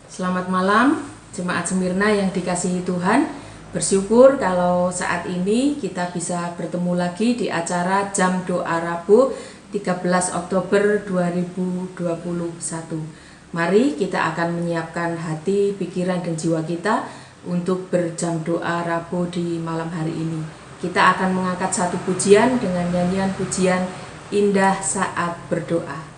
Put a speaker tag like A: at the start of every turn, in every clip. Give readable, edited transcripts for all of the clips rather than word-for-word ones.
A: Selamat malam, Jemaat Smyrna yang dikasihi Tuhan. Bersyukur kalau saat ini kita bisa bertemu lagi di acara Jam Doa Rabu 13 Oktober 2021. Mari kita akan menyiapkan hati, pikiran, dan jiwa kita untuk berjam doa Rabu di malam hari ini. Kita akan mengangkat satu pujian dengan nyanyian pujian Indah Saat Berdoa.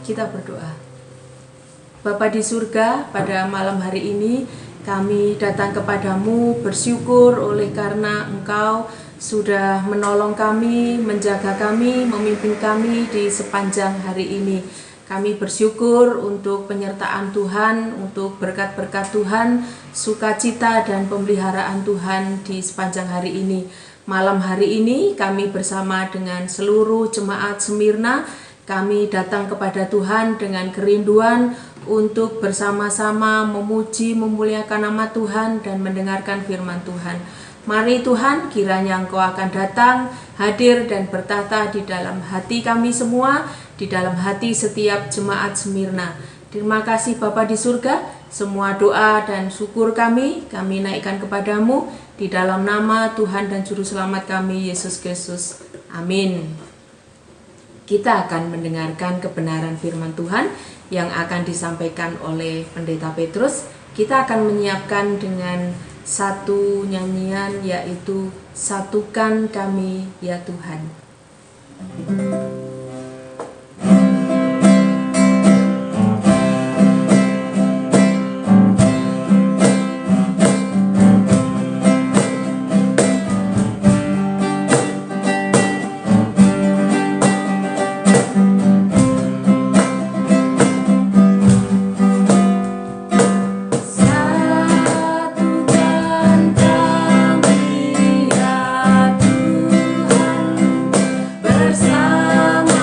A: Kita berdoa. Bapa di surga, pada malam hari ini kami datang kepadamu bersyukur oleh karena Engkau sudah menolong kami, menjaga kami, memimpin kami di sepanjang hari ini. Kami bersyukur untuk penyertaan Tuhan, untuk berkat-berkat Tuhan, sukacita dan pemeliharaan Tuhan di sepanjang hari ini. Malam hari ini kami bersama dengan seluruh jemaat Smyrna, kami datang kepada Tuhan dengan kerinduan untuk bersama-sama memuji, memuliakan nama Tuhan dan mendengarkan firman Tuhan. Mari Tuhan, kiranya Engkau akan datang, hadir dan bertata di dalam hati kami semua, di dalam hati setiap jemaat Smyrna. Terima kasih Bapa di surga, semua doa dan syukur kami naikkan kepadamu di dalam nama Tuhan dan Juru Selamat kami, Yesus Kristus. Amin. Kita akan mendengarkan kebenaran firman Tuhan yang akan disampaikan oleh Pendeta Petrus. Kita akan menyiapkan dengan satu nyanyian, yaitu Satukan Kami Ya Tuhan.
B: Bersama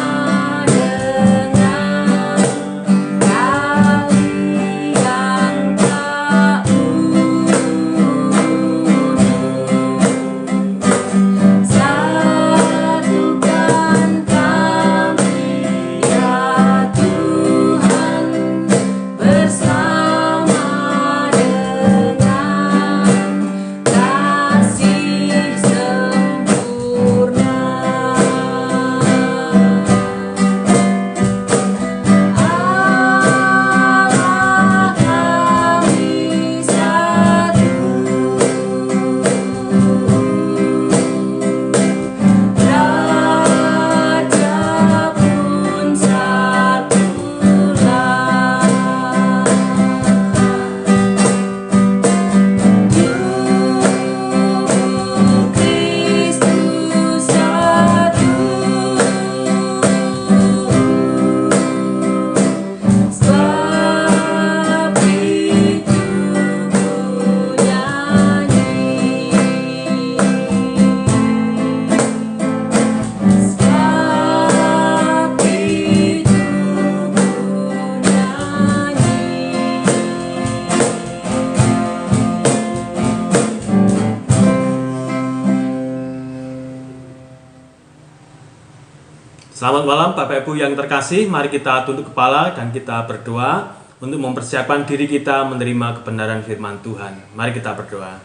B: Selamat malam Bapak Ibu yang terkasih, mari kita tunduk kepala dan kita berdoa untuk mempersiapkan diri kita menerima kebenaran firman Tuhan. Mari kita berdoa.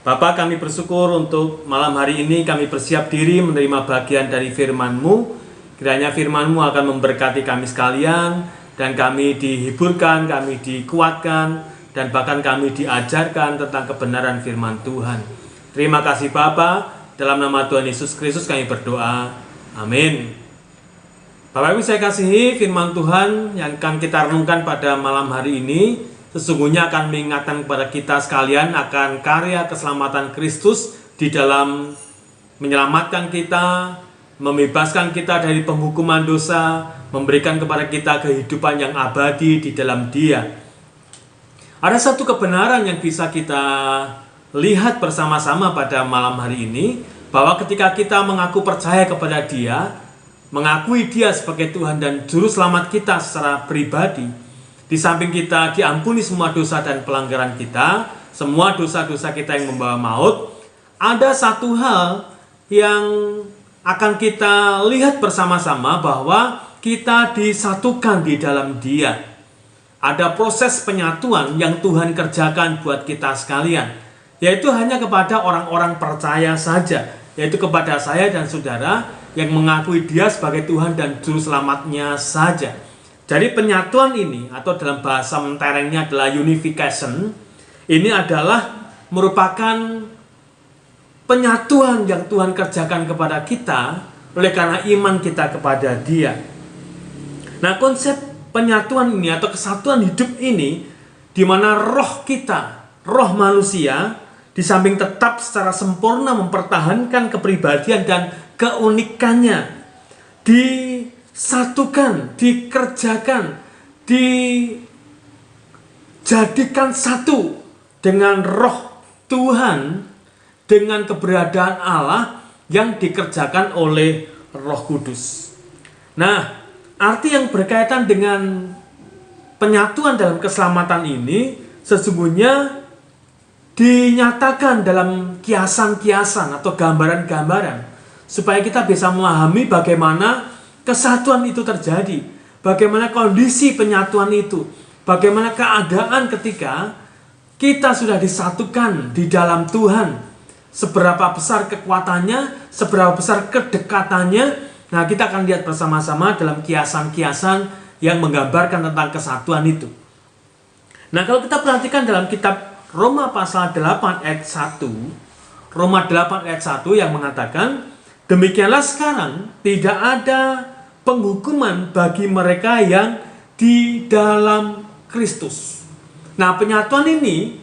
B: Bapa, kami bersyukur untuk malam hari ini kami bersiap diri menerima bagian dari firman-Mu. Kiranya firman-Mu akan memberkati kami sekalian dan kami dihiburkan, kami dikuatkan, dan bahkan kami diajarkan tentang kebenaran firman Tuhan. Terima kasih Bapa, dalam nama Tuhan Yesus Kristus kami berdoa. Amin. Bapak Ibu saya kasihi, firman Tuhan yang akan kita renungkan pada malam hari ini sesungguhnya akan mengingatkan kepada kita sekalian akan karya keselamatan Kristus di dalam menyelamatkan kita, membebaskan kita dari penghukuman dosa, memberikan kepada kita kehidupan yang abadi di dalam Dia. Ada satu kebenaran yang bisa kita lihat bersama-sama pada malam hari ini, bahwa ketika kita mengaku percaya kepada Dia, mengakui Dia sebagai Tuhan dan Juru Selamat kita secara pribadi, di samping kita diampuni semua dosa dan pelanggaran kita, semua dosa-dosa kita yang membawa maut, ada satu hal yang akan kita lihat bersama-sama bahwa kita disatukan di dalam Dia. Ada proses penyatuan yang Tuhan kerjakan buat kita sekalian, yaitu hanya kepada orang-orang percaya saja, yaitu kepada saya dan saudara yang mengakui Dia sebagai Tuhan dan Juru Selamatnya saja. Jadi penyatuan ini, atau dalam bahasa menterengnya adalah unification, ini adalah merupakan penyatuan yang Tuhan kerjakan kepada kita oleh karena iman kita kepada Dia. Nah, konsep penyatuan ini atau kesatuan hidup ini, di mana roh kita, roh manusia, di samping tetap secara sempurna mempertahankan kepribadian dan keunikannya, disatukan, dikerjakan, dijadikan satu dengan roh Tuhan, dengan keberadaan Allah yang dikerjakan oleh Roh Kudus. Nah, arti yang berkaitan dengan penyatuan dalam keselamatan ini sesungguhnya dinyatakan dalam kiasan-kiasan atau gambaran-gambaran supaya kita bisa memahami bagaimana kesatuan itu terjadi, bagaimana kondisi penyatuan itu, bagaimana keadaan ketika kita sudah disatukan di dalam Tuhan, seberapa besar kekuatannya, seberapa besar kedekatannya. Nah, kita akan lihat bersama-sama dalam kiasan-kiasan yang menggambarkan tentang kesatuan itu. Nah, kalau kita perhatikan dalam kitab Roma pasal 8 ayat 1, Roma 8 ayat 1 yang mengatakan, demikianlah sekarang tidak ada penghukuman bagi mereka yang di dalam Kristus. Nah, penyatuan ini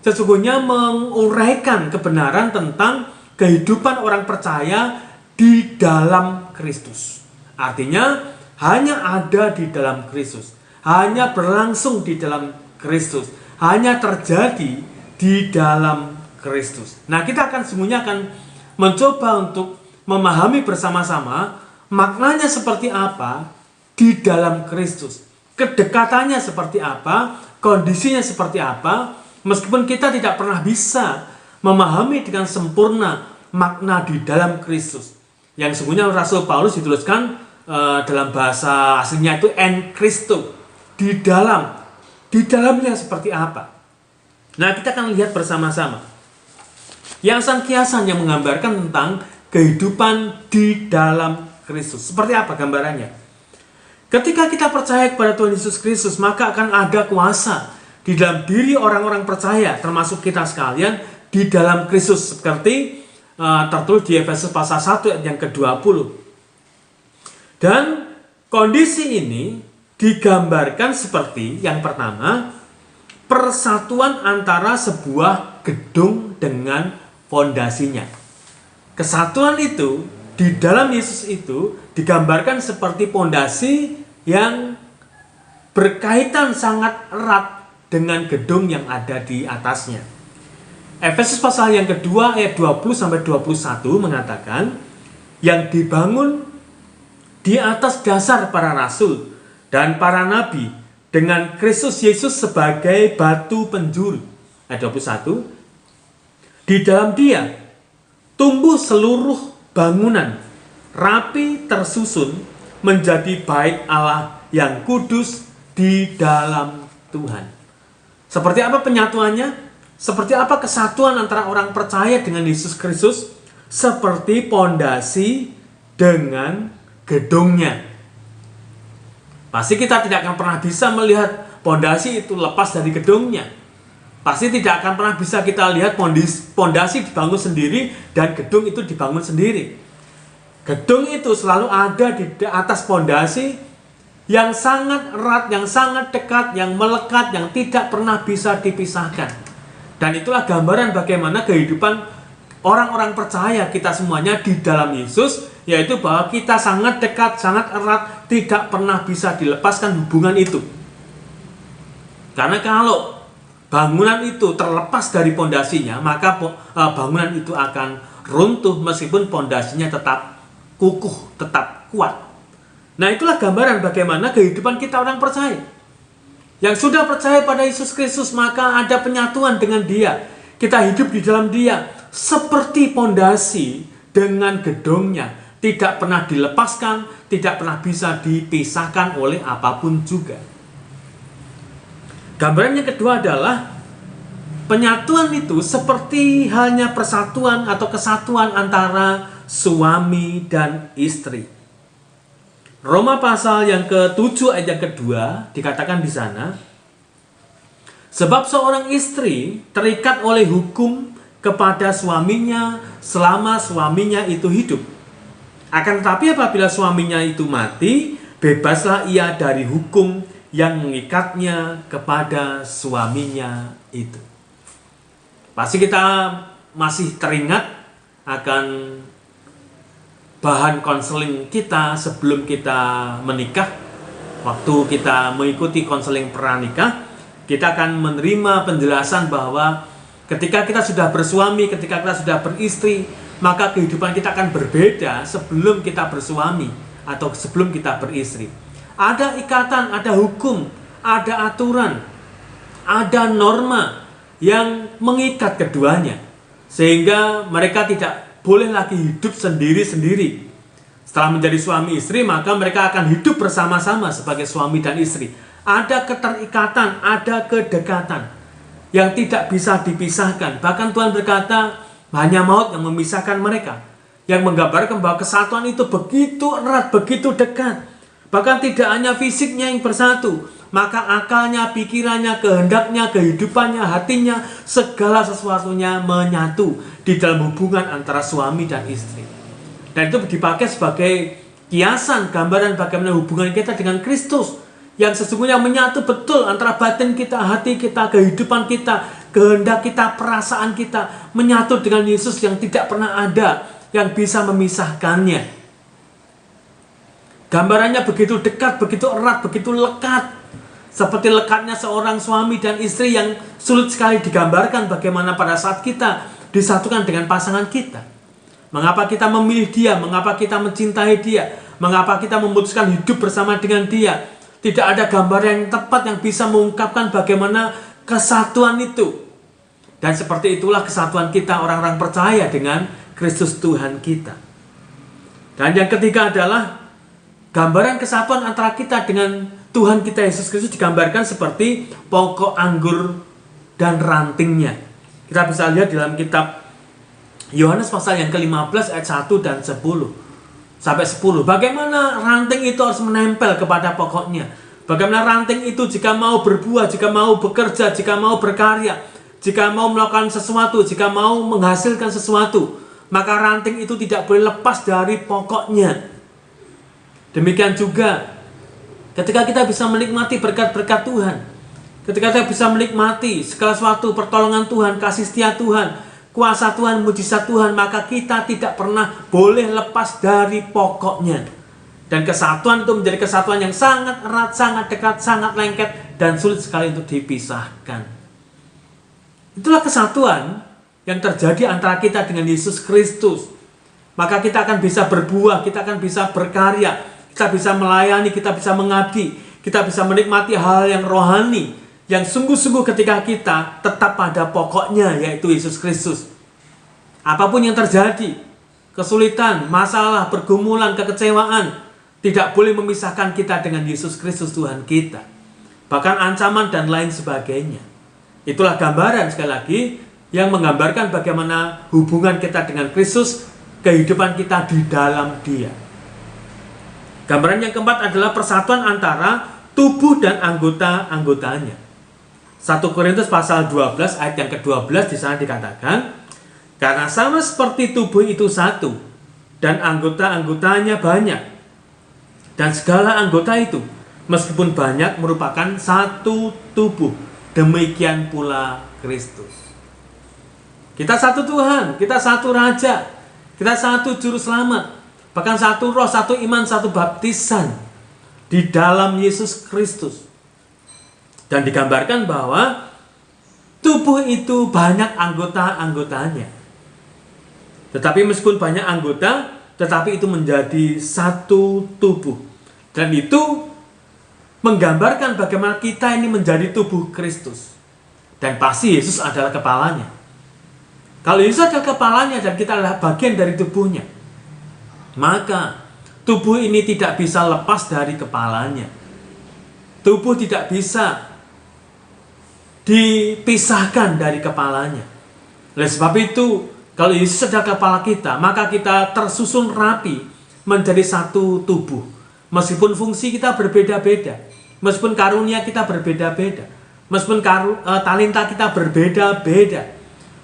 B: sesungguhnya menguraikan kebenaran tentang kehidupan orang percaya di dalam Kristus. Artinya, hanya ada di dalam Kristus, hanya berlangsung di dalam Kristus, hanya terjadi di dalam Kristus. Nah, kita akan semuanya akan mencoba untuk memahami bersama-sama maknanya seperti apa di dalam Kristus, kedekatannya seperti apa, kondisinya seperti apa, meskipun kita tidak pernah bisa memahami dengan sempurna makna di dalam Kristus. Yang sesungguhnya Rasul Paulus dituliskan dalam bahasa aslinya itu en Christo, di dalamnya seperti apa. Nah, kita akan lihat bersama-sama kiasan-kiasan yang menggambarkan tentang kehidupan di dalam Kristus. Seperti apa gambarannya? Ketika kita percaya kepada Tuhan Yesus Kristus, maka akan ada kuasa di dalam diri orang-orang percaya, termasuk kita sekalian, di dalam Kristus, seperti tertulis di Efesus pasal 1 ayat yang ke-20. Dan kondisi ini digambarkan seperti yang pertama, persatuan antara sebuah gedung dengan fondasinya. Kesatuan itu di dalam Yesus itu digambarkan seperti fondasi yang berkaitan sangat erat dengan gedung yang ada di atasnya. Efesus pasal yang kedua ayat 20-21 mengatakan, yang dibangun di atas dasar para rasul dan para nabi dengan Kristus Yesus sebagai batu penjuru. Ayat 21, di dalam Dia tumbuh seluruh bangunan rapi tersusun menjadi bait Allah yang kudus di dalam Tuhan. Seperti apa penyatuannya? Seperti apa kesatuan antara orang percaya dengan Yesus Kristus? Seperti pondasi dengan gedungnya. Pasti kita tidak akan pernah bisa melihat pondasi itu lepas dari gedungnya. Pasti tidak akan pernah bisa kita lihat pondasi dibangun sendiri dan gedung itu dibangun sendiri. Gedung itu selalu ada di atas pondasi yang sangat erat, yang sangat dekat, yang melekat, yang tidak pernah bisa dipisahkan. Dan itulah gambaran bagaimana kehidupan orang-orang percaya kita semuanya di dalam Yesus, yaitu bahwa kita sangat dekat, sangat erat, tidak pernah bisa dilepaskan hubungan itu. Karena kalau bangunan itu terlepas dari pondasinya, maka bangunan itu akan runtuh meskipun pondasinya tetap kukuh, tetap kuat. Nah, itulah gambaran bagaimana kehidupan kita orang percaya. Yang sudah percaya pada Yesus Kristus, maka ada penyatuan dengan Dia. Kita hidup di dalam Dia seperti pondasi dengan gedungnya, tidak pernah dilepaskan, tidak pernah bisa dipisahkan oleh apapun juga. Gambaran yang kedua adalah penyatuan itu seperti halnya persatuan atau kesatuan antara suami dan istri. Roma pasal yang ke-7 ayat yang kedua dikatakan di sana, sebab seorang istri terikat oleh hukum kepada suaminya selama suaminya itu hidup. Akan tetapi apabila suaminya itu mati, bebaslah ia dari hukum yang mengikatnya kepada suaminya itu. Pasti kita masih teringat akan bahan konseling kita sebelum kita menikah. Waktu kita mengikuti konseling pranikah, kita akan menerima penjelasan bahwa ketika kita sudah bersuami, ketika kita sudah beristri, maka kehidupan kita akan berbeda sebelum kita bersuami atau sebelum kita beristri. Ada ikatan, ada hukum, ada aturan, ada norma yang mengikat keduanya, sehingga mereka tidak boleh lagi hidup sendiri-sendiri. Setelah menjadi suami istri, maka mereka akan hidup bersama-sama sebagai suami dan istri. Ada keterikatan, ada kedekatan yang tidak bisa dipisahkan. Bahkan Tuhan berkata, hanya maut yang memisahkan mereka. Yang menggambarkan bahwa kesatuan itu begitu erat, begitu dekat. Bahkan tidak hanya fisiknya yang bersatu, maka akalnya, pikirannya, kehendaknya, kehidupannya, hatinya, segala sesuatunya menyatu di dalam hubungan antara suami dan istri. Dan itu dipakai sebagai kiasan, gambaran bagaimana hubungan kita dengan Kristus, yang sesungguhnya menyatu betul antara batin kita, hati kita, kehidupan kita, kehendak kita, perasaan kita, menyatu dengan Yesus yang tidak pernah ada yang bisa memisahkannya. Gambarannya begitu dekat, begitu erat, begitu lekat. Seperti lekatnya seorang suami dan istri yang sulit sekali digambarkan bagaimana pada saat kita disatukan dengan pasangan kita. Mengapa kita memilih dia, mengapa kita mencintai dia, mengapa kita memutuskan hidup bersama dengan dia. Tidak ada gambar yang tepat yang bisa mengungkapkan bagaimana kesatuan itu. Dan seperti itulah kesatuan kita orang-orang percaya dengan Kristus Tuhan kita. Dan yang ketiga adalah gambaran kesatuan antara kita dengan Tuhan kita Yesus Kristus digambarkan seperti pokok anggur dan rantingnya. Kita bisa lihat dalam kitab Yohanes pasal yang ke-15 ayat 1 dan 10 sampai 10. Bagaimana ranting itu harus menempel kepada pokoknya. Bagaimana ranting itu jika mau berbuah, jika mau bekerja, jika mau berkarya, jika mau melakukan sesuatu, jika mau menghasilkan sesuatu, maka ranting itu tidak boleh lepas dari pokoknya. Demikian juga ketika kita bisa menikmati berkat-berkat Tuhan, ketika kita bisa menikmati segala sesuatu, pertolongan Tuhan, kasih setia Tuhan, kuasa Tuhan, mujizat Tuhan, maka kita tidak pernah boleh lepas dari pokoknya. Dan kesatuan itu menjadi kesatuan yang sangat erat, sangat dekat, sangat lengket, dan sulit sekali untuk dipisahkan. Itulah kesatuan yang terjadi antara kita dengan Yesus Kristus. Maka kita akan bisa berbuah, kita akan bisa berkarya, kita bisa melayani, kita bisa mengabdi, kita bisa menikmati hal yang rohani, yang sungguh-sungguh ketika kita tetap pada pokoknya, yaitu Yesus Kristus. Apapun yang terjadi, kesulitan, masalah, pergumulan, kekecewaan tidak boleh memisahkan kita dengan Yesus Kristus Tuhan kita. Bahkan ancaman dan lain sebagainya. Itulah gambaran sekali lagi yang menggambarkan bagaimana hubungan kita dengan Kristus, kehidupan kita di dalam Dia. Gambaran yang keempat adalah persatuan antara tubuh dan anggota-anggotanya. 1 Korintus pasal 12 ayat yang ke-12 di sana dikatakan, karena sama seperti tubuh itu satu dan anggota-anggotanya banyak, dan segala anggota itu meskipun banyak merupakan satu tubuh, demikian pula Kristus. Kita satu Tuhan, kita satu Raja, kita satu Juru Selamat, bahkan satu roh, satu iman, satu baptisan di dalam Yesus Kristus. Dan digambarkan bahwa tubuh itu banyak anggota-anggotanya. Tetapi meskipun banyak anggota, tetapi itu menjadi satu tubuh. Dan itu menggambarkan bagaimana kita ini menjadi tubuh Kristus. Dan pasti Yesus adalah kepalanya. Kalau Yesus adalah kepalanya dan kita adalah bagian dari tubuhnya, maka tubuh ini tidak bisa lepas dari kepalanya. Tubuh tidak bisa dipisahkan dari kepalanya. Oleh sebab itu, kalau Yesus adalah kepala kita, maka kita tersusun rapi menjadi satu tubuh. Meskipun fungsi kita berbeda-beda, meskipun karunia kita berbeda-beda, meskipun talenta kita berbeda-beda,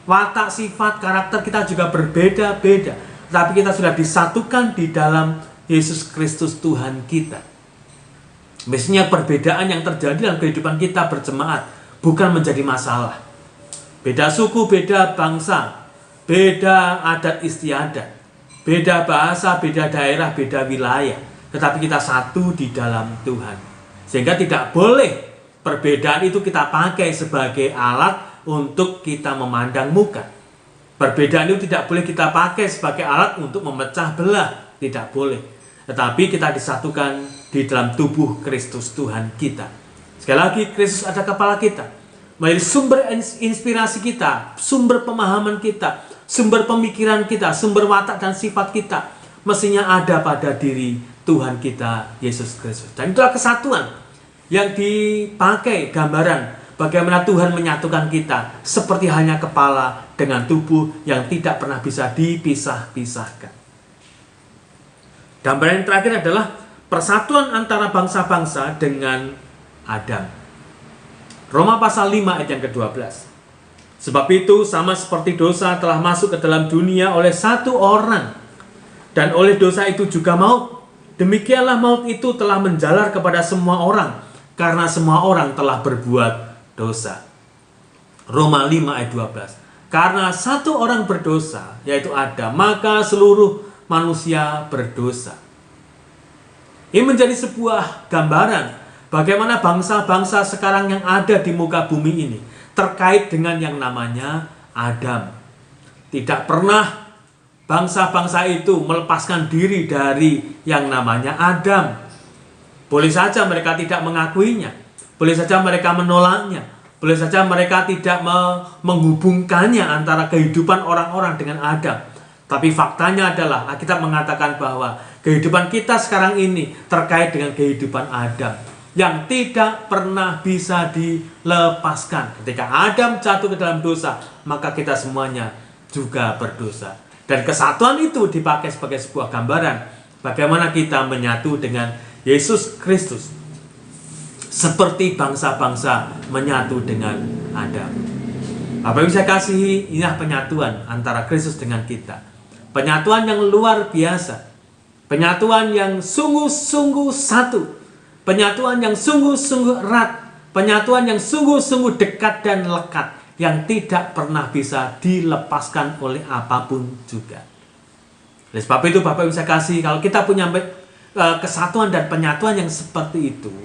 B: watak, sifat, karakter kita juga berbeda-beda, tapi kita sudah disatukan di dalam Yesus Kristus Tuhan kita. Mestinya perbedaan yang terjadi dalam kehidupan kita berjemaat bukan menjadi masalah. Beda suku, beda bangsa, beda adat istiadat, beda bahasa, beda daerah, beda wilayah, tetapi kita satu di dalam Tuhan. Sehingga tidak boleh perbedaan itu kita pakai sebagai alat untuk kita memandang muka. Perbedaan itu tidak boleh kita pakai sebagai alat untuk memecah belah. Tidak boleh. Tetapi kita disatukan di dalam tubuh Kristus Tuhan kita. Sekali lagi, Kristus ada kepala kita. Menjadi sumber inspirasi kita, sumber pemahaman kita, sumber pemikiran kita, sumber watak dan sifat kita mestinya ada pada diri Tuhan kita, Yesus Kristus. Dan itulah kesatuan yang dipakai gambaran bagaimana Tuhan menyatukan kita seperti hanya kepala dengan tubuh yang tidak pernah bisa dipisah-pisahkan. Gambaran yang terakhir adalah persatuan antara bangsa-bangsa dengan Adam. Roma pasal 5 ayat yang ke-12. Sebab itu sama seperti dosa telah masuk ke dalam dunia oleh satu orang, dan oleh dosa itu juga maut, demikianlah maut itu telah menjalar kepada semua orang, karena semua orang telah berbuat dosa. Roma 5 ayat 12. Karena satu orang berdosa, yaitu Adam, maka seluruh manusia berdosa. Ini menjadi sebuah gambaran bagaimana bangsa-bangsa sekarang yang ada di muka bumi ini terkait dengan yang namanya Adam. Tidak pernah bangsa-bangsa itu melepaskan diri dari yang namanya Adam. Boleh saja mereka tidak mengakuinya, boleh saja mereka menolaknya, boleh saja mereka tidak menghubungkannya antara kehidupan orang-orang dengan Adam. Tapi faktanya adalah Alkitab mengatakan bahwa kehidupan kita sekarang ini terkait dengan kehidupan Adam yang tidak pernah bisa dilepaskan. Ketika Adam jatuh ke dalam dosa, maka kita semuanya juga berdosa. Dan kesatuan itu dipakai sebagai sebuah gambaran bagaimana kita menyatu dengan Yesus Kristus seperti bangsa-bangsa menyatu dengan Adam. Apa yang saya kasihi, inilah penyatuan antara Kristus dengan kita. Penyatuan yang luar biasa. Penyatuan yang sungguh-sungguh satu. Penyatuan yang sungguh-sungguh erat. Penyatuan yang sungguh-sungguh dekat dan lekat. Yang tidak pernah bisa dilepaskan oleh apapun juga. Oleh sebab itu Bapak Ibu saya kasih, kalau kita punya kesatuan dan penyatuan yang seperti itu,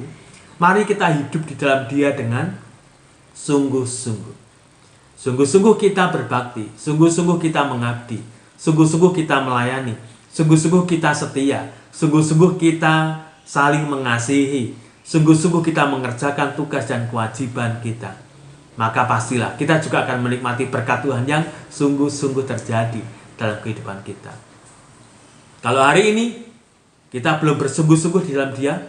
B: mari kita hidup di dalam Dia dengan sungguh-sungguh. Sungguh-sungguh kita berbakti. Sungguh-sungguh kita mengabdi. Sungguh-sungguh kita melayani. Sungguh-sungguh kita setia. Sungguh-sungguh kita saling mengasihi. Sungguh-sungguh kita mengerjakan tugas dan kewajiban kita. Maka pastilah kita juga akan menikmati berkat Tuhan yang sungguh-sungguh terjadi dalam kehidupan kita. Kalau hari ini kita belum bersungguh-sungguh di dalam Dia,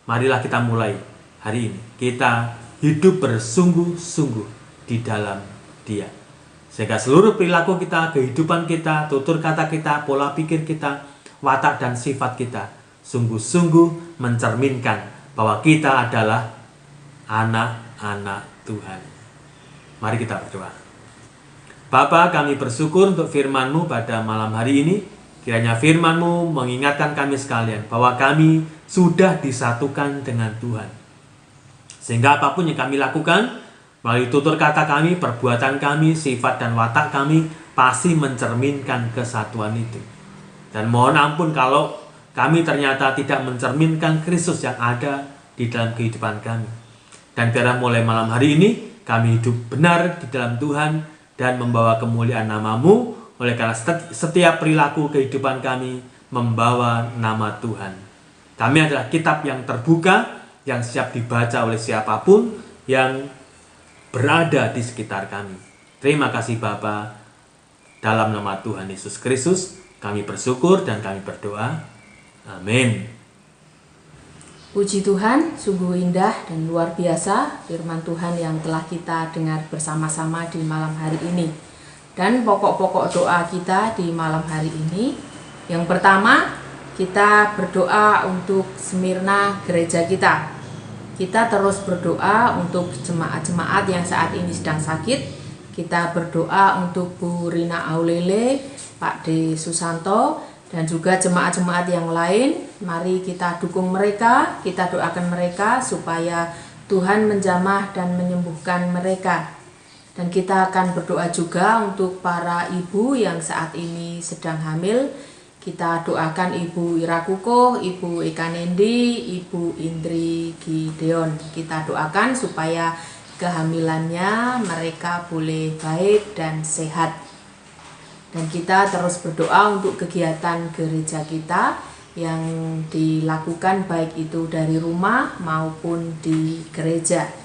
B: marilah kita mulai hari ini. Kita hidup bersungguh-sungguh di dalam Dia. Sehingga seluruh perilaku kita, kehidupan kita, tutur kata kita, pola pikir kita, watak dan sifat kita sungguh-sungguh mencerminkan bahwa kita adalah anak-anak Tuhan. Mari kita berdoa. Bapa, kami bersyukur untuk firman-Mu pada malam hari ini. Kiranya firman-Mu mengingatkan kami sekalian bahwa kami sudah disatukan dengan Tuhan. Sehingga apapun yang kami lakukan, melalui tutur kata kami, perbuatan kami, sifat dan watak kami, pasti mencerminkan kesatuan itu. Dan mohon ampun kalau kami ternyata tidak mencerminkan Kristus yang ada di dalam kehidupan kami. Dan biarlah mulai malam hari ini, kami hidup benar di dalam Tuhan dan membawa kemuliaan nama-Mu. Oleh karena setiap perilaku kehidupan kami membawa nama Tuhan. Kami adalah kitab yang terbuka, yang siap dibaca oleh siapapun yang berada di sekitar kami. Terima kasih Bapa. Dalam nama Tuhan Yesus Kristus, kami bersyukur dan kami berdoa. Amin.
A: Puji Tuhan, sungguh indah dan luar biasa firman Tuhan yang telah kita dengar bersama-sama di malam hari ini. Dan pokok-pokok doa kita di malam hari ini, yang pertama, kita berdoa untuk Smyrna gereja kita. Kita terus berdoa untuk jemaat-jemaat yang saat ini sedang sakit. Kita berdoa untuk Bu Rina Aulele, Pak D. Susanto, dan juga jemaat-jemaat yang lain. Mari kita dukung mereka, kita doakan mereka supaya Tuhan menjamah dan menyembuhkan mereka. Dan kita akan berdoa juga untuk para ibu yang saat ini sedang hamil. Kita doakan Ibu Ira Kukuh, Ibu Eka Nendi, Ibu Indri Gideon. Kita doakan supaya kehamilannya mereka boleh baik dan sehat. Dan kita terus berdoa untuk kegiatan gereja kita yang dilakukan baik itu dari rumah maupun di gereja.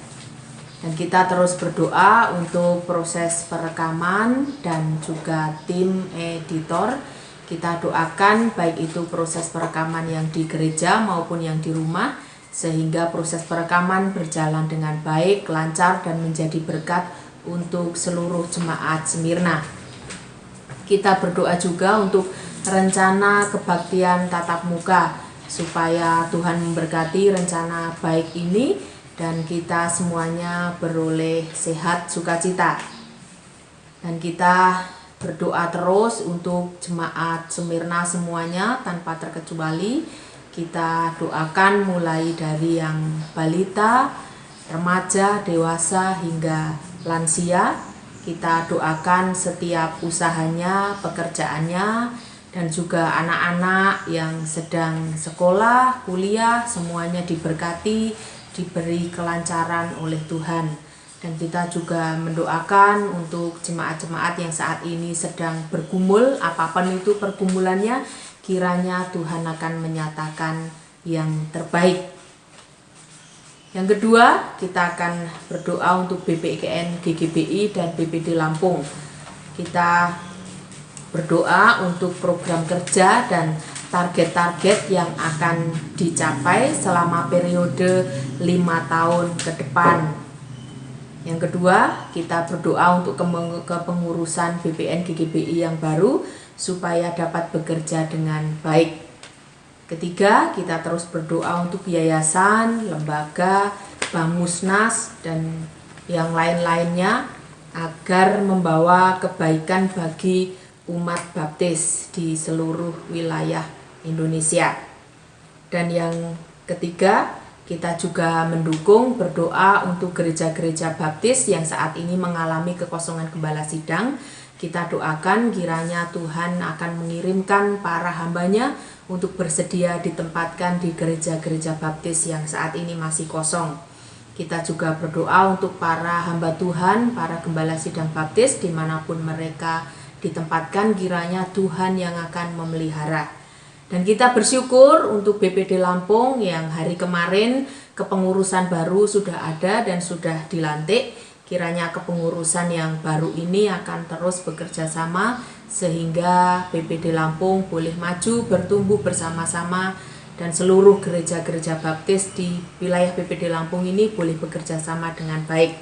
A: Dan kita terus berdoa untuk proses perekaman dan juga tim editor. Kita doakan baik itu proses perekaman yang di gereja maupun yang di rumah, sehingga proses perekaman berjalan dengan baik, lancar, dan menjadi berkat untuk seluruh jemaat Smyrna. Kita berdoa juga untuk rencana kebaktian tatap muka, supaya Tuhan memberkati rencana baik ini dan kita semuanya beroleh sehat sukacita. Dan kita berdoa terus untuk jemaat Smyrna semuanya tanpa terkecuali. Kita doakan mulai dari yang balita, remaja, dewasa hingga lansia. Kita doakan setiap usahanya, pekerjaannya, dan juga anak-anak yang sedang sekolah, kuliah, semuanya diberkati, diberi kelancaran oleh Tuhan. Dan kita juga mendoakan untuk jemaat-jemaat yang saat ini sedang bergumul, apapun itu pergumulannya, kiranya Tuhan akan menyatakan yang terbaik. Yang kedua, kita akan berdoa untuk BPKN GGBI dan BPD Lampung. Kita berdoa untuk program kerja dan target-target yang akan dicapai selama periode 5 tahun ke depan. Yang kedua, kita berdoa untuk kepengurusan BPN GGBI yang baru supaya dapat bekerja dengan baik. Ketiga, kita terus berdoa untuk yayasan, lembaga, Bamusnas, dan yang lain-lainnya agar membawa kebaikan bagi umat baptis di seluruh wilayah Indonesia. Dan yang ketiga, kita juga mendukung berdoa untuk gereja-gereja baptis yang saat ini mengalami kekosongan gembala sidang. Kita doakan kiranya Tuhan akan mengirimkan para hambanya untuk bersedia ditempatkan di gereja-gereja baptis yang saat ini masih kosong. Kita juga berdoa untuk para hamba Tuhan, para gembala sidang baptis dimanapun mereka ditempatkan, kiranya Tuhan yang akan memelihara. Dan kita bersyukur untuk BPD Lampung yang hari kemarin kepengurusan baru sudah ada dan sudah dilantik. Kiranya kepengurusan yang baru ini akan terus bekerja sama sehingga PPD Lampung boleh maju, bertumbuh bersama-sama, dan seluruh gereja-gereja baptis di wilayah PPD Lampung ini boleh bekerja sama dengan baik.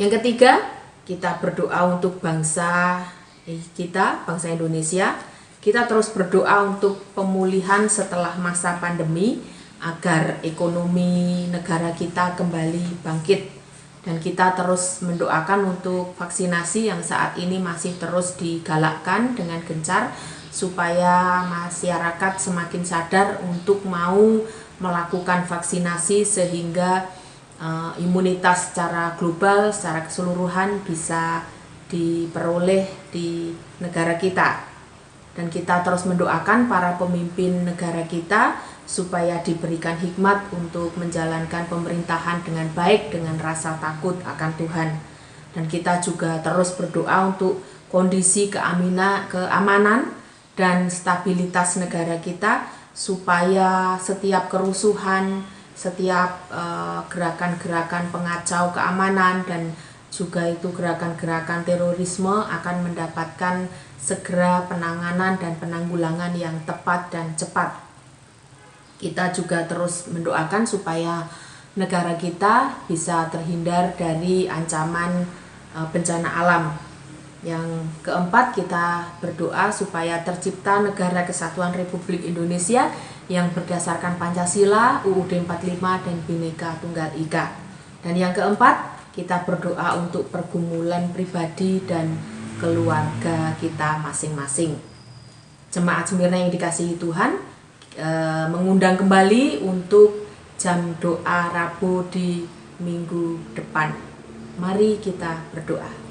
A: Yang ketiga, kita berdoa untuk bangsa kita, bangsa Indonesia. Kita terus berdoa untuk pemulihan setelah masa pandemi agar ekonomi negara kita kembali bangkit. Dan kita terus mendoakan untuk vaksinasi yang saat ini masih terus digalakkan dengan gencar supaya masyarakat semakin sadar untuk mau melakukan vaksinasi sehingga imunitas secara global, secara keseluruhan bisa diperoleh di negara kita. Dan kita terus mendoakan para pemimpin negara kita supaya diberikan hikmat untuk menjalankan pemerintahan dengan baik, dengan rasa takut akan Tuhan. Dan kita juga terus berdoa untuk kondisi keamanan dan stabilitas negara kita, supaya setiap kerusuhan, setiap gerakan-gerakan pengacau keamanan dan juga itu gerakan-gerakan terorisme akan mendapatkan segera penanganan dan penanggulangan yang tepat dan cepat. Kita juga terus mendoakan supaya negara kita bisa terhindar dari ancaman bencana alam. Yang keempat, kita berdoa supaya tercipta negara kesatuan Republik Indonesia yang berdasarkan Pancasila, UUD 45 dan Bhinneka Tunggal Ika. Dan yang keempat, kita berdoa untuk pergumulan pribadi dan keluarga kita masing-masing. Jemaat Smyrna yang dikasihi Tuhan, mengundang kembali untuk jam doa Rabu di minggu depan. Mari kita berdoa.